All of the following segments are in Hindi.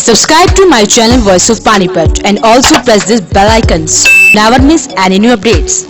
Subscribe to my channel Voice of Panipat and also press this bell icons. Never miss any new updates.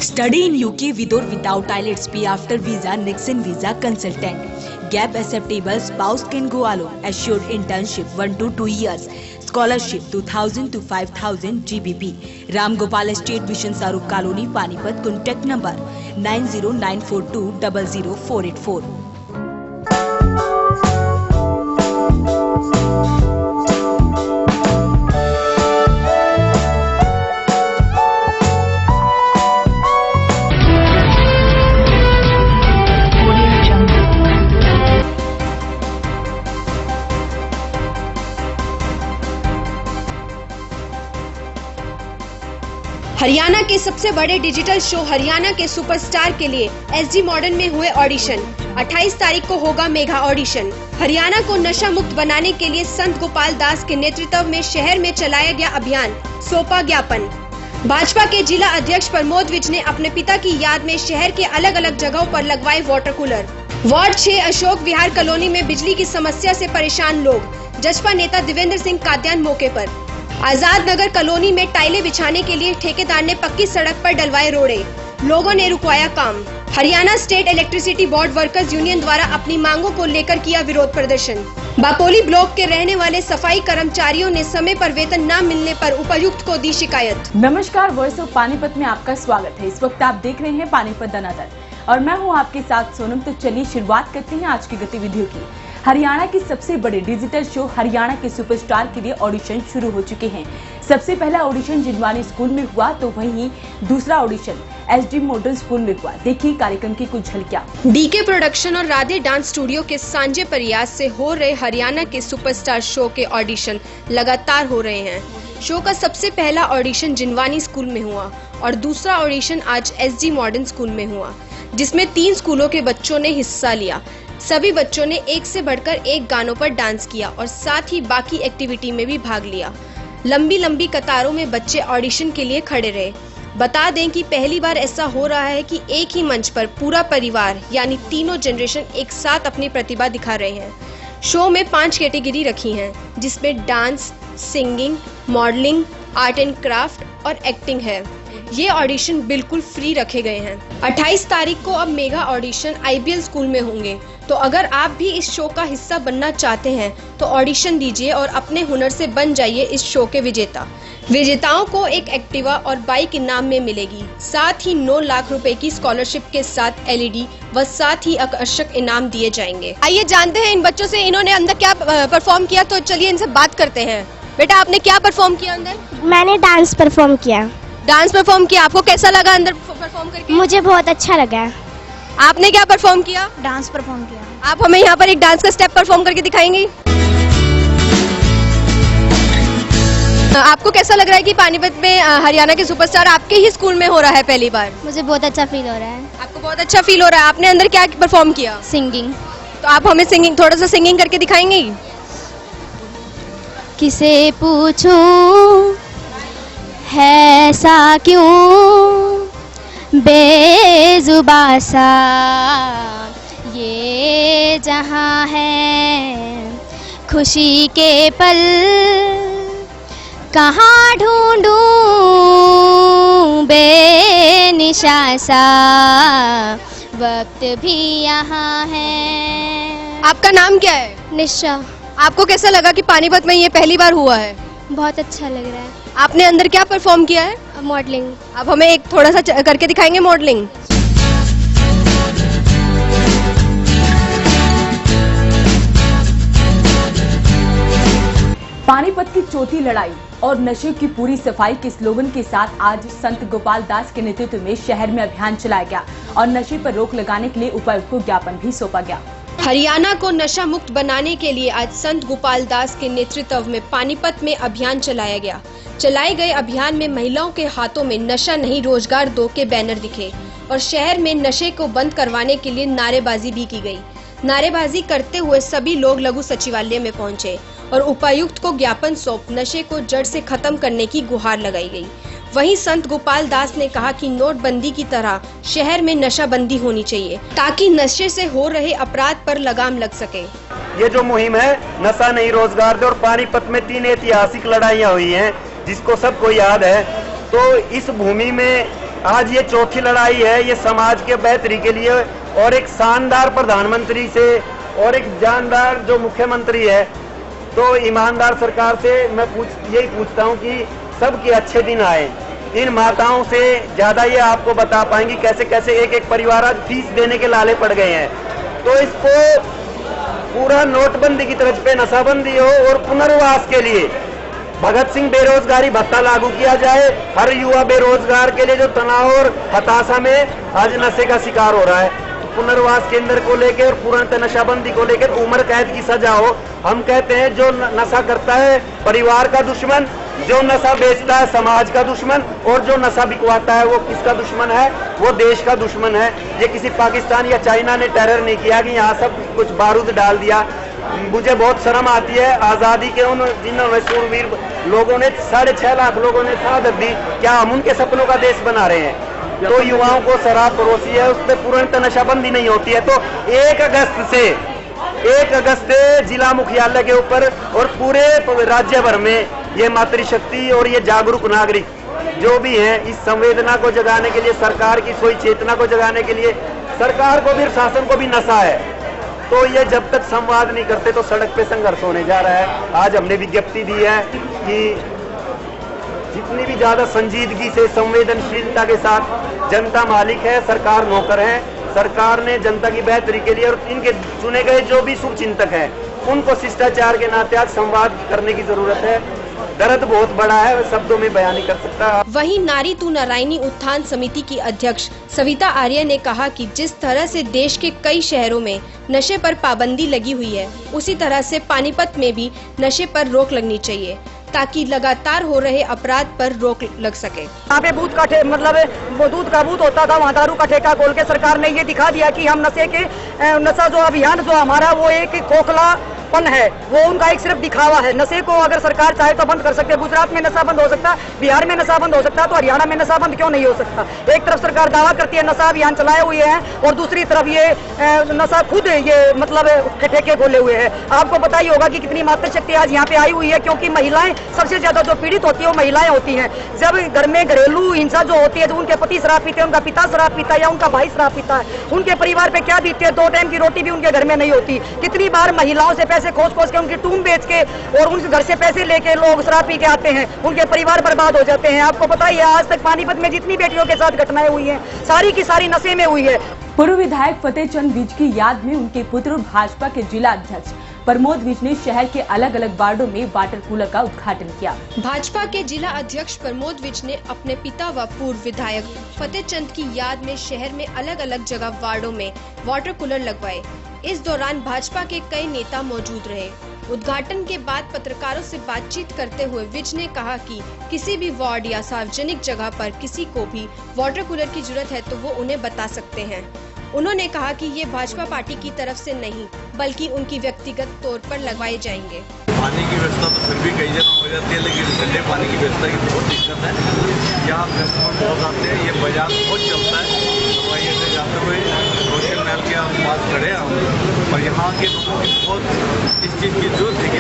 Study in UK with or without IELTS, P after visa, Nixon visa consultant. Gap acceptable, spouse can go alone. Assured internship 1 to 2 years. Scholarship 2000 to 5000 GBP. Ram Gopal Estate, Vision Sarup Colony, Panipat. Contact number 90942 00484. Haryana के सबसे बड़े डिजिटल शो हरियाणा के सुपरस्टार के लिए एसजी मॉडर्न में हुए ऑडिशन। 28 तारीख को होगा मेगा ऑडिशन। हरियाणा को नशा मुक्त बनाने के लिए संत गोपाल दास के नेतृत्व में शहर में चलाया गया अभियान, सौंपा ज्ञापन। भाजपा के जिला अध्यक्ष प्रमोद विज ने अपने पिता की याद में शहर के अलग अलग जगहों पर लगवाए water cooler. Ward 6 Ashok Vihar colony में बिजली की समस्या से परेशान लोग। जसपा नेता देवेंद्र सिंह कादयान मौके पर। आजाद नगर कॉलोनी में टाइलें बिछाने के लिए ठेकेदार ने पक्की सड़क पर डलवाए रोड़े। लोगों ने रुकवाया काम। Haryana state electricity board workers union द्वारा अपनी मांगों को लेकर किया विरोध प्रदर्शन। बापोली ब्लॉक के रहने वाले सफाई कर्मचारियों ने समय पर वेतन न मिलने पर उपायुक्त को दी शिकायत। नमस्कार, वॉइस ऑफ पानीपत में आपका स्वागत है। इस वक्त आप देख रहे हैं पानीपत दनादन और मैं हूं आपके साथ सोनम। तो चलिए शुरुआत करते हैं आज की गतिविधियों की। हरियाणा की सबसे बड़े डिजिटल शो हरियाणा के सुपरस्टार के लिए ऑडिशन शुरू हो चुके हैं। सबसे पहला ऑडिशन जिनवानी स्कूल में हुआ तो वहीं दूसरा ऑडिशन एसडी मॉडर्न स्कूल में हुआ। देखिए कार्यक्रम की कुछ झलकियां। डीके प्रोडक्शन और राधे डांस स्टूडियो के सांझे प्रयास से हो रहे हरियाणा के सुपरस्टार शो के ऑडिशन लगातार हो रहे हैं। शो का सबसे पहला ऑडिशन जिनवानी स्कूल में हुआ और दूसरा ऑडिशन आज एसडी मॉडर्न स्कूल में हुआ, जिसमें 3 स्कूलों के बच्चों ने हिस्सा लिया। सभी बच्चों ने एक से बढ़कर एक गानों पर डांस किया और साथ ही बाकी एक्टिविटी में भी भाग लिया। लंबी लंबी कतारों में बच्चे ऑडिशन के लिए खड़े रहे। बता दें कि पहली बार ऐसा हो रहा है कि एक ही मंच पर पूरा परिवार यानी तीनों जनरेशन एक साथ अपनी प्रतिभा दिखा रहे हैं। शो में 5 कैटेगरी रखी हैं, जिसमें dance, singing, modelling, art and craft और एक्टिंग है। ये ऑडिशन बिल्कुल फ्री रखे गए हैं। 28 तारीख को अब मेगा ऑडिशन आईबीएल स्कूल में होंगे। तो अगर आप भी इस शो का हिस्सा बनना चाहते हैं तो ऑडिशन दीजिए और अपने हुनर से बन जाइए इस शो के विजेता। विजेताओं को एक एक्टिवा और बाइक इनाम में मिलेगी। साथ ही 9 लाख रुपए की स्कॉलरशिप के साथ एलईडी व साथ ही आकर्षक इनाम दिए जाएंगे। आइए जानते हैं इन बच्चों से इन्होंने अंदर क्या परफॉर्म किया। तो चलिए इनसे बात करते हैं। बेटा, आपने क्या परफॉर्म किया अंदर? मैंने डांस परफॉर्म किया। डांस परफॉर्म किया। आपको कैसा लगा अंदर परफॉर्म करके? मुझे बहुत अच्छा लगा। आपने क्या परफॉर्म किया? डांस परफॉर्म किया। आप हमें यहाँ पर एक डांस का स्टेप परफॉर्म करके दिखाएंगी? आपको कैसा लग रहा है कि पानीपत में हरियाणा के सुपरस्टार आपके ही स्कूल में हो रहा है पहली बार? मुझे बहुत अच्छा फील हो रहा है। आपको बहुत अच्छा फील हो रहा है। आपने अंदर क्या परफॉर्म किया? सिंगिंग। तो आप हमें सिंगिंग, थोड़ा सा सिंगिंग करके दिखाएंगी? किसे पूछूं है सा क्यों बेजुबा सा ये जहां है खुशी के पल कहाँ ढूंढूं बेनिशा सा वक्त भी यहाँ है। आपका नाम क्या है? निशा। आपको कैसा लगा कि पानीपत में ये पहली बार हुआ है? बहुत अच्छा लग रहा है। आपने अंदर क्या परफॉर्म किया है? मॉडलिंग। आप हमें एक थोड़ा सा करके दिखाएंगे मॉडलिंग? पानीपत की चौथी लड़ाई और नशे की पूरी सफाई के स्लोगन के साथ आज संत गोपाल दास के नेतृत्व में शहर में अभियान चलाया गया और नशे पर रोक लगाने के लिए उपायुक्त को ज्ञापन भी सौंपा गया। हरियाणा को नशा मुक्त बनाने के लिए आज संत गोपाल दास के नेतृत्व में पानीपत में अभियान चलाया गया। चलाए गए अभियान में महिलाओं के हाथों में नशा नहीं रोजगार दो के बैनर दिखे और शहर में नशे को बंद करवाने के लिए नारेबाजी भी की गई। नारेबाजी करते हुए सभी लोग लघु सचिवालय में पहुंचे और उपायुक्त को ज्ञापन सौंप नशे को जड़ से खत्म करने की गुहार लगाई गई। वहीं संत गोपाल दास ने कहा कि नोटबंदी की तरह शहर में नशाबंदी होनी चाहिए ताकि नशे से हो रहे अपराध पर लगाम लग सके। ये जो मुहिम है नशा नहीं रोजगार दे और पानीपत में 3 ऐतिहासिक लड़ाइयाँ हुई हैं जिसको सबको याद है, तो इस भूमि में आज ये चौथी लड़ाई है। ये समाज के बेहतरी के लिए और एक शानदार प्रधानमंत्री से और एक जानदार जो मुख्यमंत्री है, तो ईमानदार सरकार से मैं यही पूछता हूँ कि सबके अच्छे दिन आए। इन माताओं से ज्यादा ये आपको बता पाएंगी कैसे कैसे एक एक परिवार आज फीस देने के लाले पड़ गए हैं। तो इसको पूरा नोटबंदी की तरफ पे नशाबंदी हो और पुनर्वास के लिए भगत सिंह बेरोजगारी भत्ता लागू किया जाए। हर युवा बेरोजगार के लिए जो तनाव और हताशा में आज नशे का शिकार हो रहा है, पुनर्वास केंद्र को लेकर और पूर्णतः नशाबंदी को लेकर उम्र कैद की सजा हो। हम कहते हैं जो नशा करता है परिवार का दुश्मन, जो नशा बेचता है समाज का दुश्मन और जो नशा बिकवाता है वो किसका दुश्मन है? वो देश का दुश्मन है। ये किसी पाकिस्तान या चाइना ने टेरर नहीं किया कि यहाँ सब कुछ बारूद डाल दिया। मुझे बहुत शर्म आती है आजादी के उन जिन्होंने सूरवीर लोगों ने 6.5 लाख लोगों ने शहादत दी, क्या हम उनके सपनों का देश बना रहे हैं? तो युवाओं को शराब परोसी है, उस पर पूर्णतः नशाबंदी नहीं होती है। तो 1 अगस्त से जिला मुख्यालय के ऊपर और पूरे राज्य भर में ये मातृशक्ति और ये जागरूक नागरिक जो भी हैं, इस संवेदना को जगाने के लिए, सरकार की सोई चेतना को जगाने के लिए, सरकार को भी शासन को भी नशा है, तो ये जब तक संवाद नहीं करते तो सड़क पे संघर्ष होने जा रहा है। आज हमने विज्ञप्ति दी है कि जितनी भी ज्यादा संजीदगी से संवेदनशीलता के साथ जनता मालिक है, सरकार नौकर है। सरकार ने जनता की बेहतरी के लिए और इनके चुने गए जो भी शुभ चिंतक हैं उनको शिष्टाचार के नाते आज संवाद करने की जरूरत है। दर्द बहुत बड़ा है, शब्दों में बयान नहीं कर सकता। वहीं नारी तू नारायणी उत्थान समिति की अध्यक्ष सविता आर्य ने कहा कि जिस तरह से देश के कई शहरों में नशे पर पाबंदी लगी हुई है, उसी तरह से पानीपत में भी नशे पर रोक लगनी चाहिए ताकि लगातार हो रहे अपराध पर रोक लग सके। यहाँ पे बूथ का मतलब वो दूध का बूथ होता था, वहाँ दारू का ठेका खोल के सरकार ने ये दिखा दिया कि हम नशा जो अभियान जो हमारा वो एक खोखलापन है, वो उनका एक सिर्फ दिखावा है। नशे को अगर सरकार चाहे तो बंद कर सकते हैं। गुजरात में नशा बंद हो सकता, बिहार में नशा बंद हो सकता, तो हरियाणा में नशा बंद क्यों नहीं हो सकता? एक तरफ सरकार दावा करती है नशा अभियान चलाए हुए हैं और दूसरी तरफ ये नशा खुद ये मतलब ठेके खोले हुए हैं। आपको पता ही होगा कि कितनी मातृशक्ति आज यहाँ पे आई हुई है, क्योंकि महिलाएं सबसे ज्यादा जो पीड़ित होती है वो महिलाएं होती हैं। जब घर में घरेलू हिंसा जो होती है, जो उनके पति शराब पीते हैं, उनका पिता शराब पीता है या उनका भाई शराब पीता है, उनके परिवार पे क्या बीतती है? 2 टाइम की रोटी भी उनके घर में नहीं होती। कितनी बार महिलाओं से पैसे खोज के उनकी टूम बेच के और उनके घर से पैसे लेके लोग शराब पी के आते हैं, उनके परिवार बर्बाद हो जाते हैं। आपको पता ही है आज तक पानीपत में जितनी बेटियों के साथ घटनाएं हुई हैं सारी की सारी नशे में हुई है। पूर्व विधायक फतेह चंद विज की याद में उनके पुत्र और भाजपा के जिला अध्यक्ष प्रमोद विज ने शहर के अलग अलग वार्डों में वाटर कूलर का उद्घाटन किया। भाजपा के जिला अध्यक्ष प्रमोद विज ने अपने पिता व पूर्व विधायक फतेह चंद की याद में शहर में अलग अलग जगह वार्डों में वाटर कूलर लगवाए। इस दौरान भाजपा के कई नेता मौजूद रहे। उद्घाटन के बाद पत्रकारों से बातचीत करते हुए विज ने कहा कि किसी भी वार्ड या सार्वजनिक जगह पर किसी को भी वाटर कूलर की जरूरत है तो वो उन्हें बता सकते हैं। उन्होंने कहा कि ये भाजपा पार्टी की तरफ से नहीं बल्कि उनकी व्यक्तिगत तौर पर लगवाए जाएंगे। पानी की व्यवस्था तो फिर भी कई जगह हो जाती है, लेकिन ठंडे पानी की व्यवस्था की बहुत दिक्कत है। यहाँ कस्टमर बहुत आते हैं, ये बाजार बहुत चलता है। हवाई अड्डे जाते हुए रोशन महल के पास खड़े हैं हम, और यहाँ के लोगों की बहुत इस चीज़ की जरूरत है कि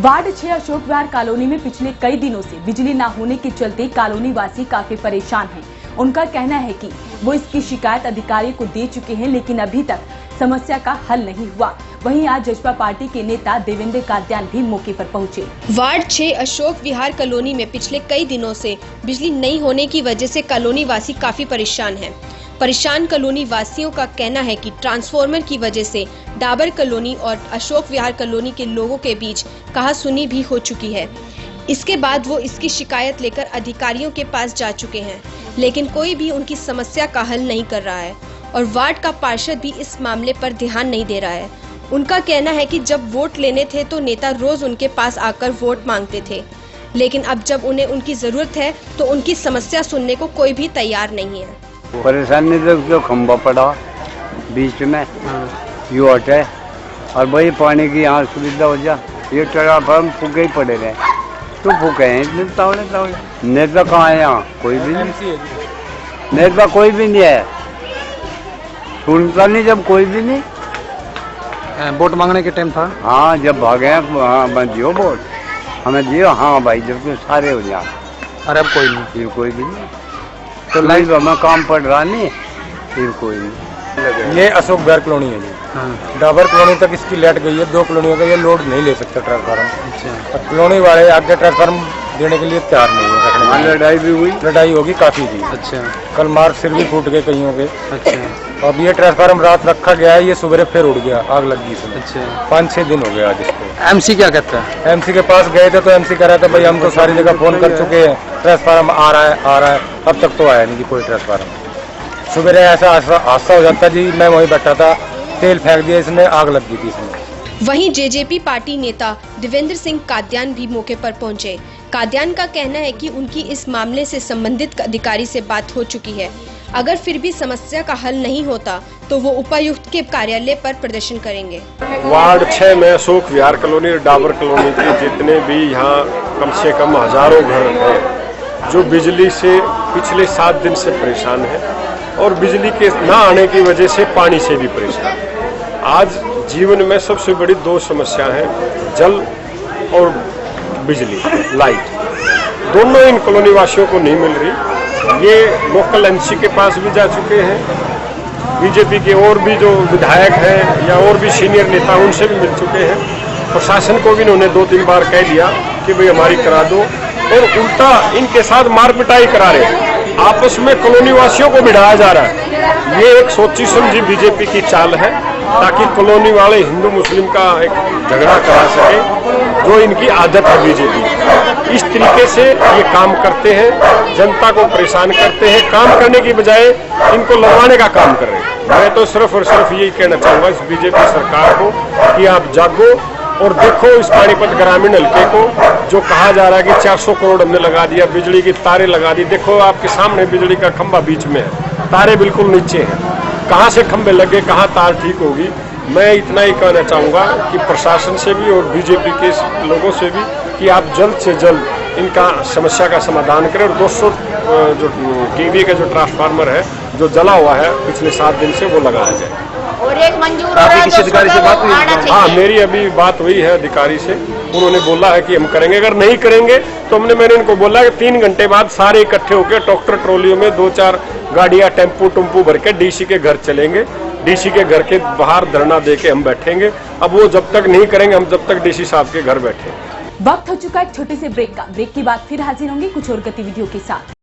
वार्ड 6 अशोक विहार कॉलोनी में पिछले कई दिनों से बिजली न होने के चलते कॉलोनी वासी काफी परेशान हैं। उनका कहना है कि वो इसकी शिकायत अधिकारियों को दे चुके हैं, लेकिन अभी तक समस्या का हल नहीं हुआ। वहीं आज जसपा पार्टी के नेता देवेंद्र काद्यान भी मौके पर पहुंचे। वार्ड 6 अशोक विहार कॉलोनी में पिछले कई दिनों से बिजली नहीं होने की वजह से कॉलोनी वासी काफी परेशान हैं। परेशान कॉलोनी वासियों का कहना है कि ट्रांसफार्मर की वजह से डाबर कॉलोनी और अशोक विहार कॉलोनी के लोगों के बीच कहासुनी भी हो चुकी है। इसके बाद वो इसकी शिकायत लेकर अधिकारियों के पास जा चुके हैं, लेकिन कोई भी उनकी समस्या का हल नहीं कर रहा है और वार्ड का पार्षद भी इस मामले पर ध्यान नहीं दे रहा है। उनका कहना है कि जब वोट लेने थे तो नेता रोज उनके पास आकर वोट मांगते थे, लेकिन अब जब उन्हें उनकी जरूरत है तो उनकी समस्या सुनने को कोई भी तैयार नहीं है। परेशानी तो जो खंबा पड़ा बीच में यू हटे और भाई पानी की यहाँ सुविधा हो जा, ये ट्रांसफार्मर फूके ही पड़े रहे तो फूके हैं इतने तावड़े तावड़े। नेता कहाँ है यहाँ? कोई भी नहीं, नेता कोई भी नहीं है, सुनता नहीं जब कोई भी नहीं। वोट मांगने के टाइम था, हाँ जब भागे हाँ मैं दियो वोट, हमें दियो हाँ भाई, जब तो सारे हो जाए। अरे अब कोई नहीं, फिर कोई भी नहीं, तो लाइट हमें काम पड़ रहा नहीं, फिर कोई नहीं। ये अशोक विहार कॉलोनी है जी। डाबर कॉलोनी तक इसकी लाइट गई है, 2 कॉलोनियों का ये लोड नहीं ले सकता ट्रांसफार्मर। अच्छा। कॉलोनी वाले आगे ट्रांसफार्मर देने के लिए तैयार नहीं है। लड़ाई भी हुई, लड़ाई होगी काफी जी। अच्छा। कल मार्ग सिर भी फूट गए कईयों के। अच्छा। अब ये ट्रांसफार्मर रात रखा गया है, ये सुबह फिर उड़ गया, आग लग गई इसमें। अच्छा। 5-6 दिन हो गया आज इसको। एमसी क्या कहता है? एमसी के पास गए थे तो एमसी कह रहा था भाई हम तो सारी जगह फोन कर चुके हैं, ट्रांसफार्मर आ रहा है, अब तक तो आया नहीं कि कोई ट्रांसफार्मर। सुबह ऐसा हादसा हो जाता जी, मैं वहीं बैठा था, तेल फेंक दिया इसने, आग लग गई थी इसमें। वहीं जेजेपी पार्टी नेता देवेंद्र सिंह काद्यान भी मौके पर पहुंचे। काद्यान का कहना है कि उनकी इस मामले से संबंधित अधिकारी से बात हो चुकी है। अगर फिर भी समस्या का हल नहीं होता तो वो उपायुक्त के कार्यालय पर प्रदर्शन करेंगे। वार्ड 6 में अशोक विहार कॉलोनी और डाबर कॉलोनी के जितने भी यहाँ कम से कम हजारों घर हैं जो बिजली से पिछले 7 दिन से परेशान हैं और बिजली के ना आने की वजह से पानी से भी परेशान हैं। आज जीवन में सबसे बड़ी 2 समस्या हैं, जल और बिजली, लाइट। दोनों इन कॉलोनी वासियों को नहीं मिल रही। ये लोकल एमसी के पास भी जा चुके हैं, बीजेपी के और भी जो विधायक हैं या और भी सीनियर नेता उनसे भी मिल चुके हैं। प्रशासन को भी इन्होंने 2-3 बार कह दिया कि भाई हमारी करा दो, और उल्टा इनके साथ मार पिटाई करा रहे हैं। आपस में कॉलोनी वासियों को भिड़ाया जा रहा है। ये एक सोची समझी बीजेपी की चाल है ताकि कॉलोनी वाले हिंदू मुस्लिम का एक झगड़ा करा सके, जो इनकी आदत है बीजेपी। इस तरीके से ये काम करते हैं, जनता को परेशान करते हैं, काम करने की बजाय इनको लड़वाने का काम कर रहे हैं। मैं तो सिर्फ और सिर्फ यही कहना चाहूँगा इस बीजेपी सरकार को कि आप जागो और देखो इस पानीपत ग्रामीण हल्के को, जो कहा जा रहा है कि 400 करोड़ हमने लगा दिया, बिजली की तारें लगा दी। देखो आपके सामने बिजली का खंभा बीच में है, तारे बिल्कुल नीचे हैं, कहाँ से खंभे लगे, कहाँ तार ठीक होगी। मैं इतना ही कहना चाहूँगा कि प्रशासन से भी और बीजेपी के लोगों से भी कि आप जल्द से जल्द इनका समस्या का समाधान करें और 200 जो केवी का जो ट्रांसफार्मर है जो जला हुआ है पिछले 7 दिन से, वो लगाया जाए। और एक मंजूर आपकी किसी अधिकारी से बात हुई? हाँ, मेरी अभी बात हुई है अधिकारी से, उन्होंने बोला है कि हम करेंगे। अगर नहीं करेंगे तो मैंने इनको बोला कि 3 घंटे बाद सारे इकट्ठे होकर ट्रैक्टर ट्रॉलियों में 2-4 गाड़ियां टेम्पू भर के डीसी के घर चलेंगे। डीसी के घर के बाहर धरना देके हम बैठेंगे। अब वो जब तक नहीं करेंगे, हम जब तक डीसी साहब के घर बैठेंगे। वक्त हो चुका है एक छोटे से ब्रेक का। ब्रेक के बाद फिर हाजिर होंगे कुछ और गतिविधियों के साथ।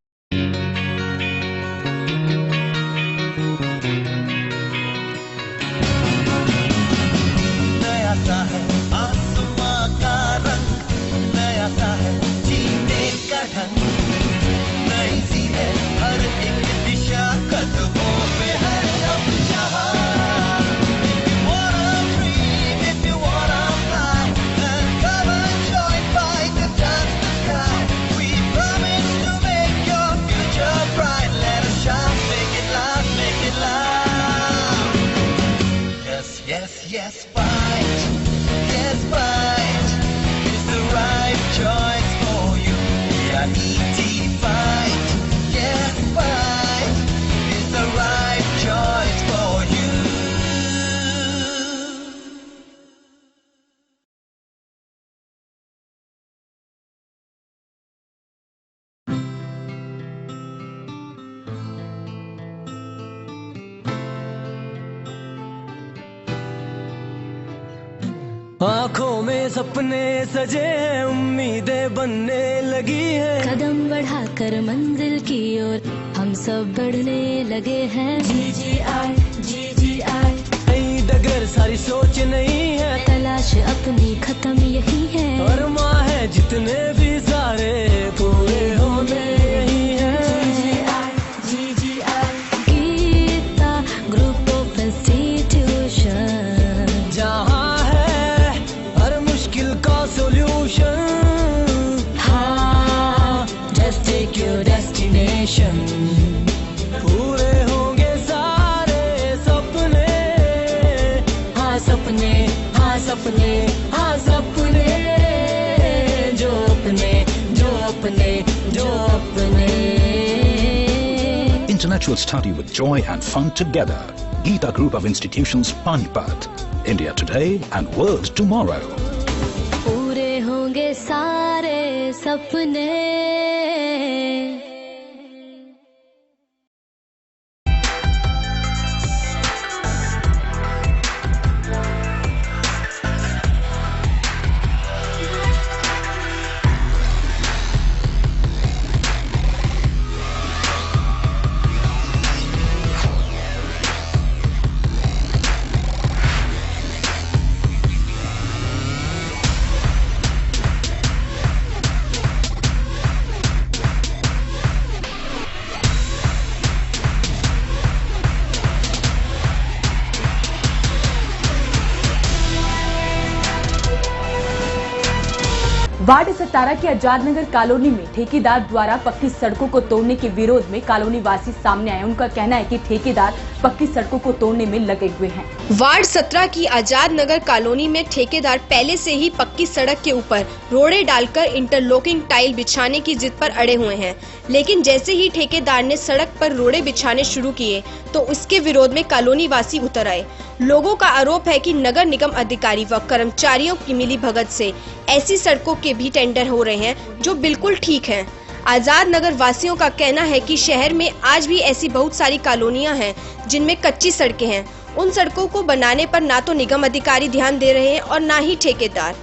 Yes, fight. Yes, fight. It's the right choice for you. Yeah, ET fight. Yes, fight. It's the right choice for you. आँखों में सपने सजे हैं, उम्मीदें बनने लगी है। कदम बढ़ाकर मंजिल की ओर हम सब बढ़ने लगे हैं। GGI नई डगर सारी सोच नहीं है, तलाश अपनी खत्म यही है। और माँ है जितने भी सारे पूरे होने यही है। GGI Geeta group of institution, जहाँ है हर मुश्किल का सोल्यूशन। हाँ just take your destination। पूरे होंगे सारे सपने, हाँ सपने, हाँ सपने, हाँ सपने, जो अपने, जो अपने, जो अपने। Intellectual study with joy and fun together. Geeta Group of Institutions, Panipat. India today and world tomorrow. पूरे होंगे सारे सपने। वार्ड 17 की आजाद नगर कॉलोनी में ठेकेदार द्वारा पक्की सड़कों को तोड़ने के विरोध में कॉलोनी वासी सामने आए। उनका कहना है कि ठेकेदार पक्की सड़कों को तोड़ने में लगे हुए हैं। वार्ड 17 की आजाद नगर कॉलोनी में ठेकेदार पहले से ही पक्की सड़क के ऊपर रोड़े डालकर इंटरलॉकिंग टाइल बिछाने की जिद पर अड़े हुए हैं, लेकिन जैसे ही ठेकेदार ने सड़क पर रोड़े बिछाने शुरू किए तो उसके विरोध में कॉलोनी वासी उतर आए। लोगों का आरोप है कि नगर निगम अधिकारी व कर्मचारियों की मिलीभगत से ऐसी सड़कों के भी टेंडर हो रहे हैं जो बिल्कुल ठीक हैं। आजाद नगर वासियों का कहना है कि शहर में आज भी ऐसी बहुत सारी कॉलोनियां हैं जिनमें कच्ची सड़कें हैं। उन सड़कों को बनाने पर ना तो निगम अधिकारी ध्यान दे रहे हैं और ना ही ठेकेदार।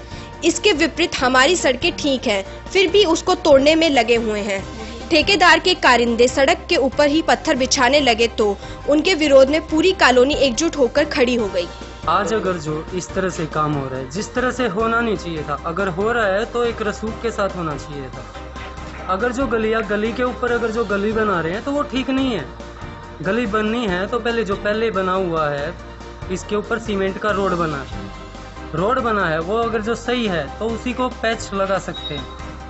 इसके विपरीत हमारी सड़कें ठीक हैं, फिर भी उसको तोड़ने में लगे हुए हैं। ठेकेदार के कारिंदे सड़क के ऊपर ही पत्थर बिछाने लगे तो उनके विरोध में पूरी कॉलोनी एकजुट होकर खड़ी हो गई। आज अगर जो इस तरह से काम हो रहा है, जिस तरह से होना नहीं चाहिए था, अगर हो रहा है तो एक रसूख के साथ होना चाहिए था। अगर जो गली के ऊपर अगर जो गली बना रहे हैं तो वो ठीक नहीं है। गली बननी है तो पहले बना हुआ है, इसके ऊपर सीमेंट का रोड बना है वो अगर जो सही है तो उसी को पैच लगा सकते हैं,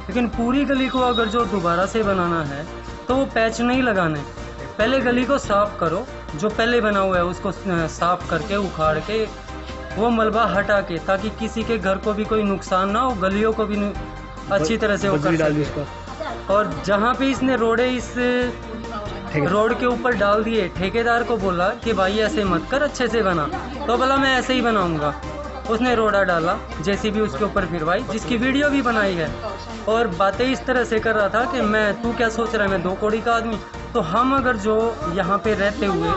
लेकिन पूरी गली को अगर जो दोबारा से बनाना है तो वो पैच नहीं लगाने। पहले गली को साफ करो, जो पहले बना हुआ है उसको साफ करके उखाड़ के वो मलबा हटा के, ताकि किसी के घर को भी कोई नुकसान ना हो, गलियों को भी अच्छी तरह से वो कर सके। और जहाँ पे इसने रोडे इस रोड के ऊपर डाल दिए, ठेकेदार को बोला कि भाई ऐसे मत कर, अच्छे से बना, तो बोला मैं ऐसे ही बनाऊंगा। उसने रोड़ा डाला, जेसीबी उसके ऊपर फिरवाई, जिसकी वीडियो भी बनाई है, और बातें इस तरह से कर रहा था कि तू क्या सोच रहा है, मैं 2 कौड़ी का आदमी। तो हम अगर जो यहाँ पे रहते हुए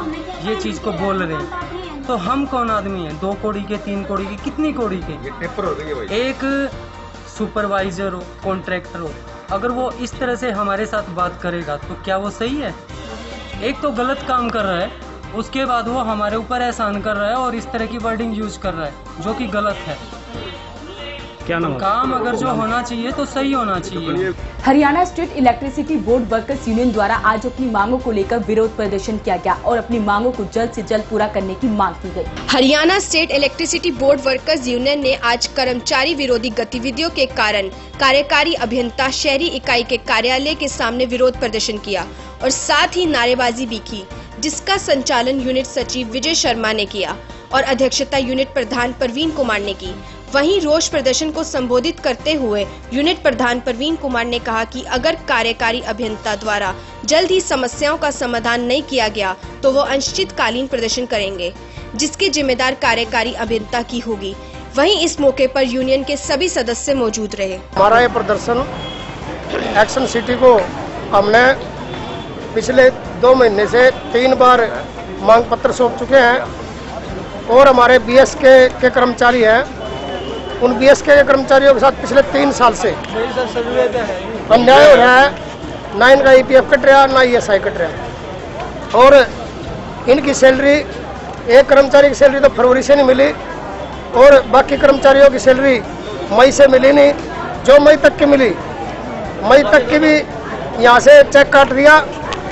ये चीज़ को बोल रहे हैं तो हम कौन आदमी हैं? 2 कौड़ी के, 3 कौड़ी के, कितनी कौड़ी के? ये पेपर हो गए भाई। एक सुपरवाइजर हो, कॉन्ट्रैक्टर हो, अगर वो इस तरह से हमारे साथ बात करेगा तो क्या वो सही है? एक तो गलत काम कर रहा है, उसके बाद वो हमारे ऊपर एहसान कर रहा है और इस तरह की वर्डिंग यूज कर रहा है जो कि गलत है। क्या नाम? काम अगर जो होना चाहिए तो सही होना चाहिए। Haryana state electricity board workers union द्वारा आज अपनी मांगों को लेकर विरोध प्रदर्शन किया गया और अपनी मांगों को जल्द से जल्द पूरा करने की मांग की गई। Haryana state electricity board workers union ने आज कर्मचारी विरोधी गतिविधियों के कारण कार्यकारी अभियंता शहरी इकाई के कार्यालय के सामने विरोध प्रदर्शन किया और साथ ही नारेबाजी भी की, जिसका संचालन यूनिट सचिव विजय शर्मा ने किया और अध्यक्षता यूनिट प्रधान परवीन कुमार ने की। वहीं रोष प्रदर्शन को संबोधित करते हुए यूनिट प्रधान परवीन कुमार ने कहा कि अगर कार्यकारी अभियंता द्वारा जल्द ही समस्याओं का समाधान नहीं किया गया तो वो अनिश्चितकालीन प्रदर्शन करेंगे, जिसकी जिम्मेदार कार्यकारी अभियंता की होगी। वहीं इस मौके पर यूनियन के सभी सदस्य मौजूद रहे। हमारा ये प्रदर्शन एक्शन सिटी को हमने पिछले 2 महीने से 3 बार मांग पत्र सौंप चुके हैं और हमारे बीएस के कर्मचारी हैं उन बीएसके के कर्मचारियों के साथ पिछले 3 साल से अन्याय हो रहा है। ना इनका ईपीएफ कट रहा, ना ईएसआई कट रहा। और इनकी सैलरी, एक कर्मचारी की सैलरी तो फरवरी से नहीं मिली और बाकी कर्मचारियों की सैलरी मई से मिली नहीं। जो मई तक की मिली, मई तक की भी यहाँ से चेक काट दिया।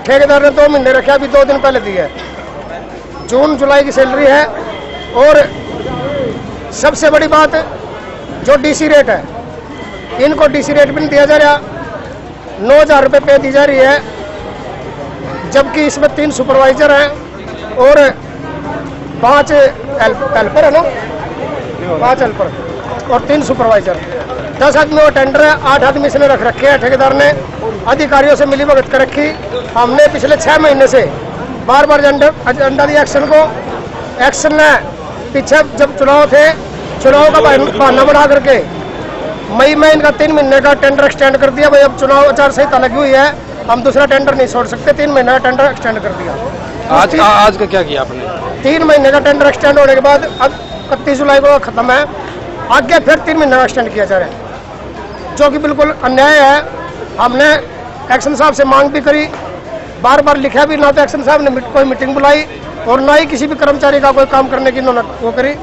ठेकेदार ने 2 महीने रखे, अभी 2 दिन पहले दिया है। जून जुलाई की सैलरी है। और सबसे बड़ी बात, जो डीसी रेट है, इनको डीसी रेट भी नहीं दिया जा रहा। 9,000 रुपये पे दी जा रही है, जबकि इसमें 3 सुपरवाइजर हैं और 5 हेल्पर है ना, 5 हेल्पर और 3 सुपरवाइजर। 10 आदमी वो टेंडर है, 8 आदमी इसने रख रखे हैं। ठेकेदार ने अधिकारियों से मिली भगत कर रखी। हमने पिछले 6 महीने से बार बार एजेंडा दिया एक्शन को। एक्शन ने पीछे जब चुनाव थे, चुनाव का बहाना बढ़ा करके मई में इनका 3 महीने का टेंडर एक्सटेंड कर दिया। भाई अब चुनाव आचार संहिता लगी हुई है, हम दूसरा टेंडर नहीं छोड़ सकते। 3 महीने का टेंडर एक्सटेंड कर दिया। आज का क्या किया आपने? 3 महीने का टेंडर एक्सटेंड होने के बाद अब 31 जुलाई को खत्म है, आगे फिर 3 महीने का एक्सटेंड किया जा रहा है, जो कि बिल्कुल अन्याय है। हमने एक्शन साहब से मांग भी करी, बार बार लिखा भी, ना तो एक्शन साहब ने कोई मीटिंग बुलाई और ना ही किसी भी कर्मचारी का कोई काम करने की इन्होंने वो करी।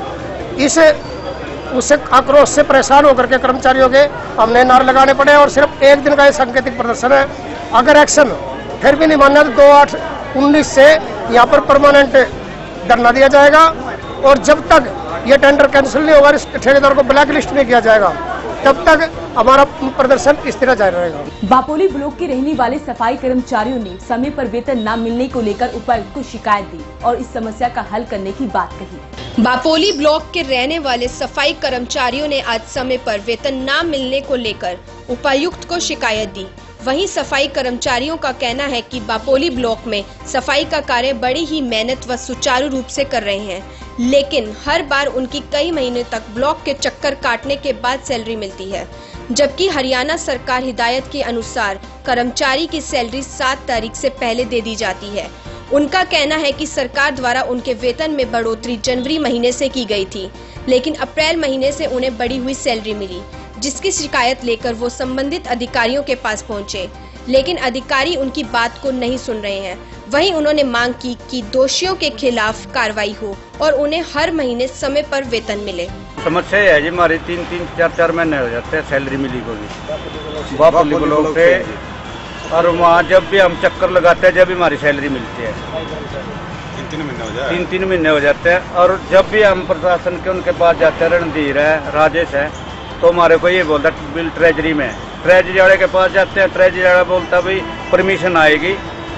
उससे आक्रोश से परेशान होकर के कर्मचारियों के हमने नारे लगाने पड़े और सिर्फ 1 दिन का ये सांकेतिक प्रदर्शन है। अगर एक्शन फिर भी नहीं मानना तो 2/8/19 से यहाँ पर परमानेंट धरना दिया जाएगा और जब तक ये टेंडर कैंसिल नहीं होगा, इस ठेकेदार को ब्लैक लिस्ट नहीं किया जाएगा, तब तक हमारा प्रदर्शन इस तरह जारी रहेगा। बापोली ब्लॉक के रहने वाले सफाई कर्मचारियों ने समय पर वेतन न मिलने को लेकर उपायुक्त को शिकायत दी और इस समस्या का हल करने की बात कही। बापोली ब्लॉक के रहने वाले सफाई कर्मचारियों ने आज समय पर वेतन न मिलने को लेकर उपायुक्त को शिकायत दी। वहीं सफाई कर्मचारियों का कहना है कि बापोली ब्लॉक में सफाई का कार्य बड़ी ही मेहनत व सुचारू रूप से कर रहे हैं, लेकिन हर बार उनकी कई महीने तक ब्लॉक के चक्कर काटने के बाद सैलरी मिलती है, जबकि हरियाणा सरकार हिदायत के अनुसार कर्मचारी की सैलरी 7 तारीख से पहले दे दी जाती है। उनका कहना है कि सरकार द्वारा उनके वेतन में बढ़ोतरी जनवरी महीने से की गई थी, लेकिन अप्रैल महीने से उन्हें बढ़ी हुई सैलरी मिली, जिसकी शिकायत लेकर वो संबंधित अधिकारियों के पास पहुंचे, लेकिन अधिकारी उनकी बात को नहीं सुन रहे हैं। वहीं उन्होंने मांग की कि दोषियों के खिलाफ कार्रवाई हो और उन्हें हर महीने समय पर वेतन मिले। समस्या है जी, हमारी 3-3, 4-4 महीने हो जाते हैं सैलरी मिली को भी बापोली ब्लॉक से, और वहाँ जब भी हम चक्कर लगाते हैं जब भी हमारी सैलरी मिलती है 3-3 महीने हो जाते हैं। और जब भी हम प्रशासन के उनके पास जाते हैं, रणधीर है, राजेश है, तो हमारे को ये बोलता है बिल ट्रेजरी में। ट्रेजरी वाले के पास जाते हैं, ट्रेजरी वाला बोलता भाई परमिशन आएगी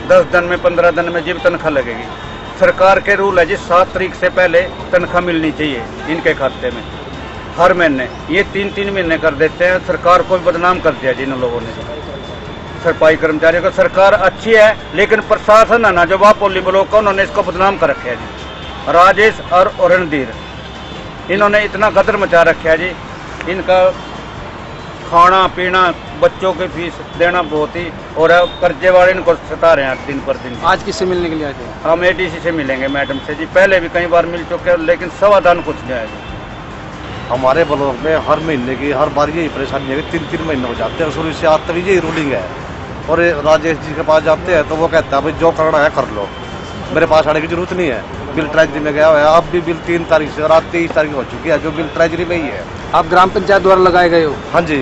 10 दिन में, 15 दिन में जब तनख्वाह लगेगी। सरकार के रूल है जी 7 तारीख से पहले तनख्वाह मिलनी चाहिए इनके खाते में हर महीने। ये 3-3 महीने कर देते हैं। सरकार को बदनाम कर दिया जी इन लोगों ने, सफाई कर्मचारियों को। सरकार अच्छी है लेकिन प्रशासन है ना जो बापोली ब्लॉक का, उन्होंने इसको बदनाम कर रखा है जी। राजेश और रणधीर इन्होंने इतना गदर मचा रखा है जी। इनका खाना पीना, बच्चों की फीस देना बहुत ही, और कर्जे वाले इनको सता रहे हैं दिन पर दिन। आज किससे मिलने के लिए आए थे? हम एडीसी से मिलेंगे, मैडम से जी। पहले भी कई बार मिल चुके हैं लेकिन समाधान कुछ नहीं आएगा। हमारे ब्लॉक में हर महीने की हर बार यही परेशानी है, 3-3 महीने हो जाते हैं। शुरू से आज तक यही रूलिंग है। और राजेश जी के पास जाते हैं तो वो कहता है भाई जो करना है कर लो, मेरे पास आने की जरूरत नहीं है। बिल ट्रेजरी में गया हुआ है, अब भी बिल 3 तारीख से रात 23 तारीख हो चुकी है, जो बिल ट्रेजरी में ही है। आप ग्राम पंचायत द्वारा लगाए गए हो? हाँ जी,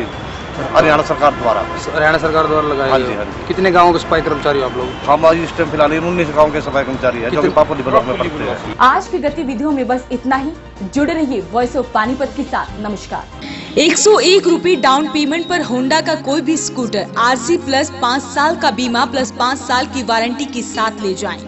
हरियाणा सरकार द्वारा। हरियाणा सरकार द्वारा लगाए? हाँ जी, हाँ जी। कितने गाँव के सफाई कर्मचारी हो आप लोग? हम आज इस टाइम फिलहाल 19 गाँव के सफाई कर्मचारी है जो कि बापोली ब्लॉक में पड़ते हैं। आज की गतिविधियों में बस इतना ही। जुड़े रहिए वॉइस ऑफ पानीपत के साथ। नमस्कार। 101 रुपए डाउन पेमेंट पर होंडा का कोई भी स्कूटर आरसी प्लस 5 साल का बीमा प्लस 5 साल की वारंटी के साथ ले जाएं।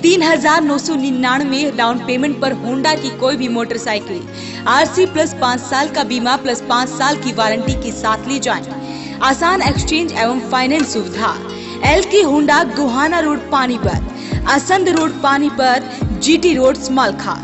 3,999 डाउन पेमेंट पर होंडा की कोई भी मोटरसाइकिल आरसी प्लस 5 साल का बीमा प्लस 5 साल की वारंटी के साथ ले जाएं। आसान एक्सचेंज एवं फाइनेंस सुविधा। LK Honda Gohana road Panipat, Asandh road Panipat, GT road स्मालखा।